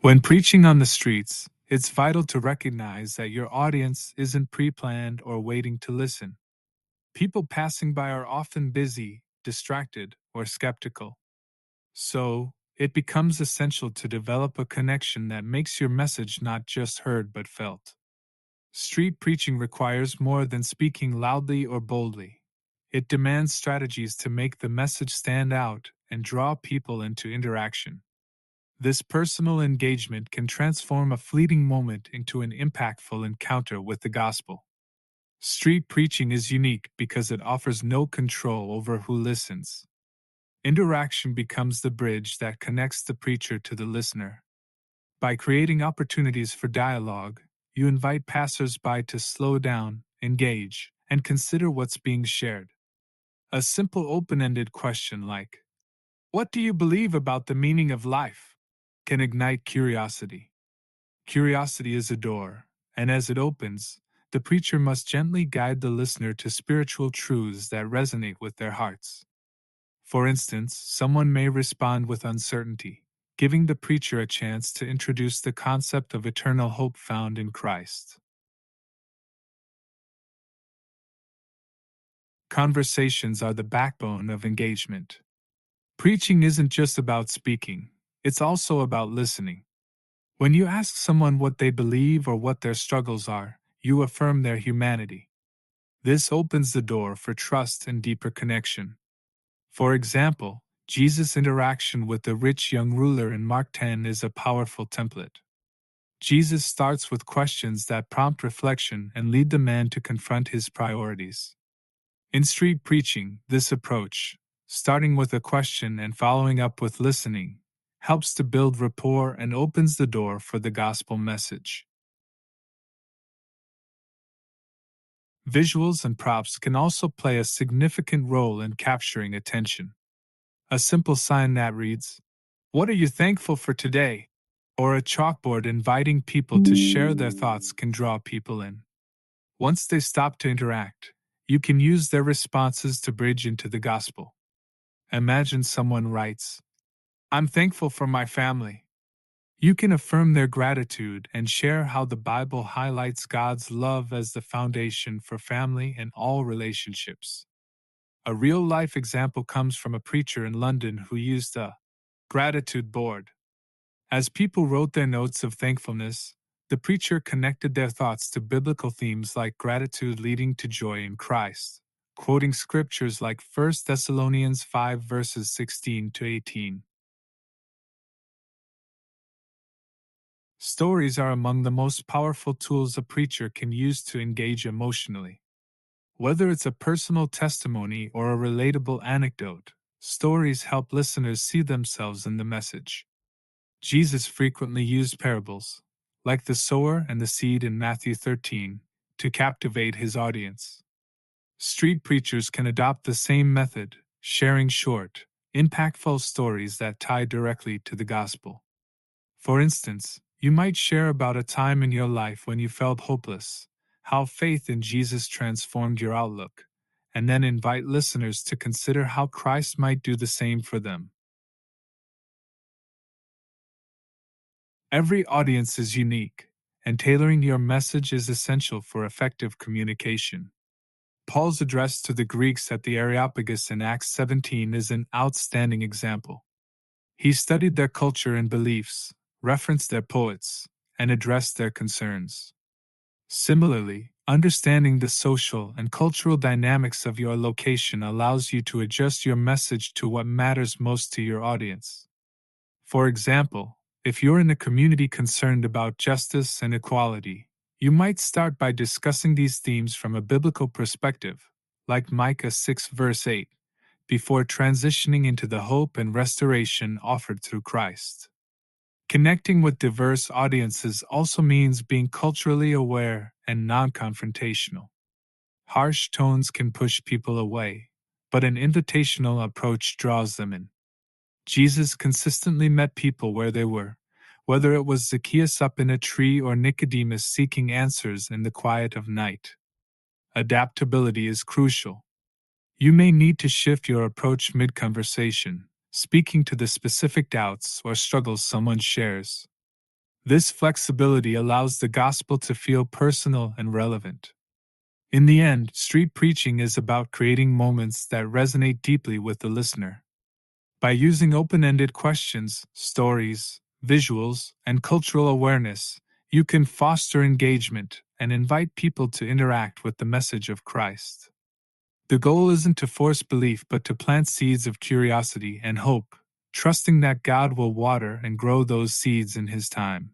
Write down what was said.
When preaching on the streets, it's vital to recognize that your audience isn't pre-planned or waiting to listen. People passing by are often busy, distracted, or skeptical. So, it becomes essential to develop a connection that makes your message not just heard but felt. Street preaching requires more than speaking loudly or boldly. It demands strategies to make the message stand out and draw people into interaction. This personal engagement can transform a fleeting moment into an impactful encounter with the gospel. Street preaching is unique because it offers no control over who listens. Interaction becomes the bridge that connects the preacher to the listener. By creating opportunities for dialogue, you invite passers-by to slow down, engage, and consider what's being shared. A simple open-ended question like, "What do you believe about the meaning of life?" can ignite curiosity. Curiosity is a door, and as it opens, the preacher must gently guide the listener to spiritual truths that resonate with their hearts. For instance, someone may respond with uncertainty, giving the preacher a chance to introduce the concept of eternal hope found in Christ. Conversations are the backbone of engagement. Preaching isn't just about speaking, it's also about listening. When you ask someone what they believe or what their struggles are, you affirm their humanity. This opens the door for trust and deeper connection. For example, Jesus' interaction with the rich young ruler in Mark 10 is a powerful template. Jesus starts with questions that prompt reflection and lead the man to confront his priorities. In street preaching, this approach, starting with a question and following up with listening, helps to build rapport and opens the door for the gospel message. Visuals and props can also play a significant role in capturing attention. A simple sign that reads, "What are you thankful for today?" or a chalkboard inviting people to share their thoughts can draw people in. Once they stop to interact, you can use their responses to bridge into the gospel. Imagine someone writes, "I'm thankful for my family." You can affirm their gratitude and share how the Bible highlights God's love as the foundation for family and all relationships. A real-life example comes from a preacher in London who used a gratitude board. As people wrote their notes of thankfulness, the preacher connected their thoughts to biblical themes like gratitude leading to joy in Christ, quoting scriptures like 1 Thessalonians 5 verses 16 to 18. Stories are among the most powerful tools a preacher can use to engage emotionally. Whether it's a personal testimony or a relatable anecdote, stories help listeners see themselves in the message. Jesus frequently used parables, like the sower and the seed in Matthew 13, to captivate his audience. Street preachers can adopt the same method, sharing short, impactful stories that tie directly to the gospel. For instance, you might share about a time in your life when you felt hopeless, how faith in Jesus transformed your outlook, and then invite listeners to consider how Christ might do the same for them. Every audience is unique, and tailoring your message is essential for effective communication. Paul's address to the Greeks at the Areopagus in Acts 17 is an outstanding example. He studied their culture and beliefs, referenced their poets, and addressed their concerns. Similarly, understanding the social and cultural dynamics of your location allows you to adjust your message to what matters most to your audience. For example, if you're in a community concerned about justice and equality, you might start by discussing these themes from a biblical perspective, like Micah 6 verse 8, before transitioning into the hope and restoration offered through Christ. Connecting with diverse audiences also means being culturally aware and non-confrontational. Harsh tones can push people away, but an invitational approach draws them in. Jesus consistently met people where they were, whether it was Zacchaeus up in a tree or Nicodemus seeking answers in the quiet of night. Adaptability is crucial. You may need to shift your approach mid-conversation, speaking to the specific doubts or struggles someone shares. This flexibility allows the gospel to feel personal and relevant. In the end, street preaching is about creating moments that resonate deeply with the listener. By using open-ended questions, stories, visuals, and cultural awareness, you can foster engagement and invite people to interact with the message of Christ. The goal isn't to force belief but to plant seeds of curiosity and hope, trusting that God will water and grow those seeds in His time.